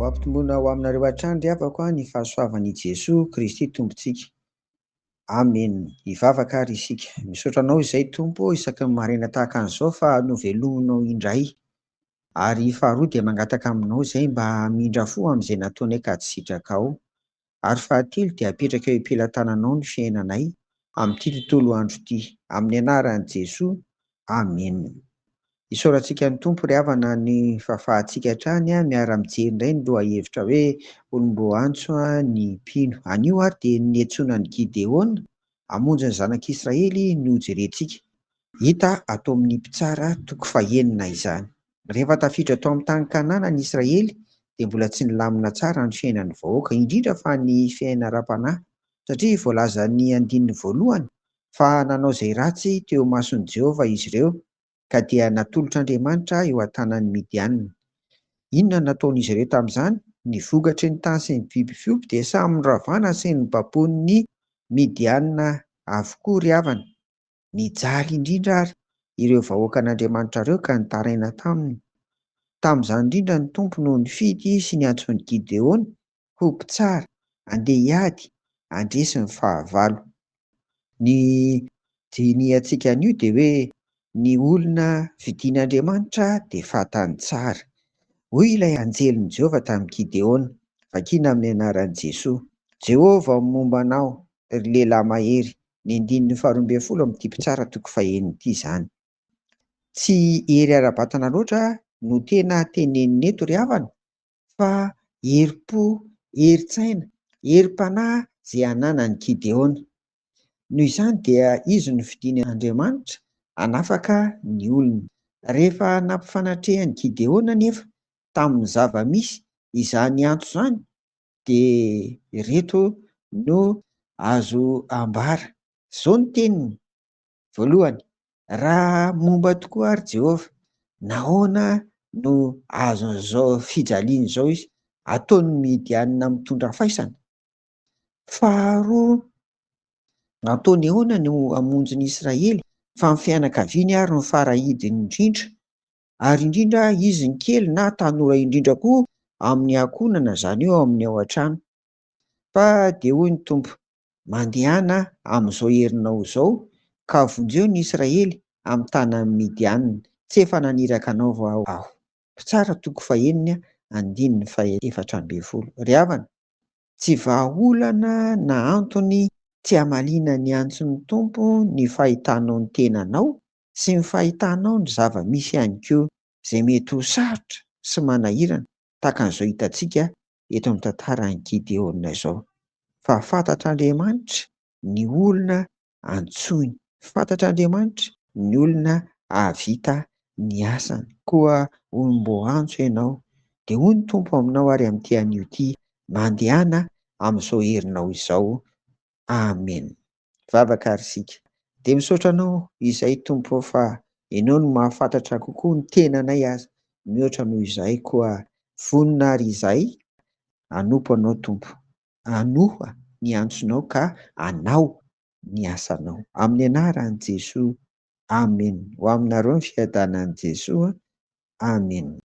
Ho ampitombona ho aminareo hatrany ry havako ny fahasoavan'i Jesoa Kristy Tompontsika. Amen. Hivavaka ary isika. Misaotra anao izay Tompo isaky ny maraina tahaka an'izao fa novelominao indray. Ary faharoa dia mangataka aminao izay mba hamindra fo amin'izay nataonay ka tsy sitraka ao. Ary fahatelo dia apetraka eo am-pelantananao ny fiainanay amin'ity tontolo andro ity. Amin'ny anaran'i Jesoa. Amen. Isaorantsika ny Tompo ry havana ny fahafahantsika hatrany miara-mijery indray ny lohahevitra hoe olom-boantso ny mpino. Anio ary dia niantsonan'i Gideona hamonjy ny zanak'Israely no jerentsika. Hita atao amin'ny mpitsara toko fahenina izany. Rehefa tafiditra tao amin'ny tany Kanana ny Israely dia mbola tsy nilamina tsara ny fiainan'ny vahoaka, indrindra fa ny fiainana ara-panahy, satria voalaza ny andininy voalohany fa nanao izay ratsy teo mason'i Jehovah izy ireo ka dia natolotr'Andriamanitra eo an-tanan'ny Midianina. Inona nataon'izy ireo tamin'izany? Nivogatry ny tany sy ny biby fiompy dia samy niravana sy nibaibon'ny Midianina avokoa ry havana. Nijaly indrindra ary ireo vahoaka an'Andriamanitra ireo ka nitaraina taminy. Tamin'izany indrindra ny Tompo no nifidy sy niantson'i Gideona ho mpitsara handeha hiady handresy ny fahavalo. Ny diniantsika an'io dia hoe ny olona vidian'Andriamanitra dia fantany tsara. Hoy ilay anjelin'i Jehovah tamin'i Gideona, vakiana amin'ny anaran'i Jesoa. Jehovah momba anao, ry lehilahy mahery, ny andininy 12 amin'ity mpitsara toko fahenina ity izany. Tsy hery ara-batana loatra no tena teneniny eto ry havana, fa herim-po, herin-tsaina, herim-panahy izay ananan'i Gideona. Noho izany dia izy no vidian'Andriamanitra hanafaka ny olona. Rehefa nampifanatrehany Gideona nefa tamin'ny zava-misy izany antso izany dia ireto no azo ambara. Izao no teniny. Voalohany, raha momba tokoa ary Jehovah, nahoana no azon'izao fijaliana izao izy? Ataony Midianina mitondra faisana. Faharoa, nataony ahoana no hamonjy ny Israely? Fa ny fianakaviany ary no farahidiny indrindra, ary indrindra izy ny kely na tanora indrindra koa amin'ny ankonana, izany eo amin'ny ao an-trano. Fa dia hoy ny Tompo, mandehana amin'izao herinao izao ka vonjeo ny Israely amin'ny tanan'ny Midianina, tsy efa naniraka anao aho. Mpitsara toko fahenina andininy 14. Ry havana, tsy vahaolana na antony tsy hamaliana ny antson'ny Tompo ny fahitanao ny tenanao sy ny fahitanao ny zava-misy ihany koa izay mety ho sarotra sy manahirana, tahaka an'izao hitantsika eto amin'ny tantaran'i Gideona izao. Fa fantatr'Andriamanitra ny olona antsoiny, fantatr'Andriamanitra ny olona ahavita ny asany, koa olom-boantso ianao. Dia hoy ny Tompo aminao ary amin'ity anio ity, mandehana amin'izao herinao izao. Amen. Vavaka ary isika. Dia misaotra anao izay Tompo fa ianao no mahafantatra kokoa ny tenanay aza. Mihoatra noho izay koa vonina ary izay hanompo anao Tompo. Hanoha ny antsonao ka hanao ny asanao. Amin'ny anaran'i Jesoa. Amen. Ho aminareo ny fiadanan'i Jesoa. Amen.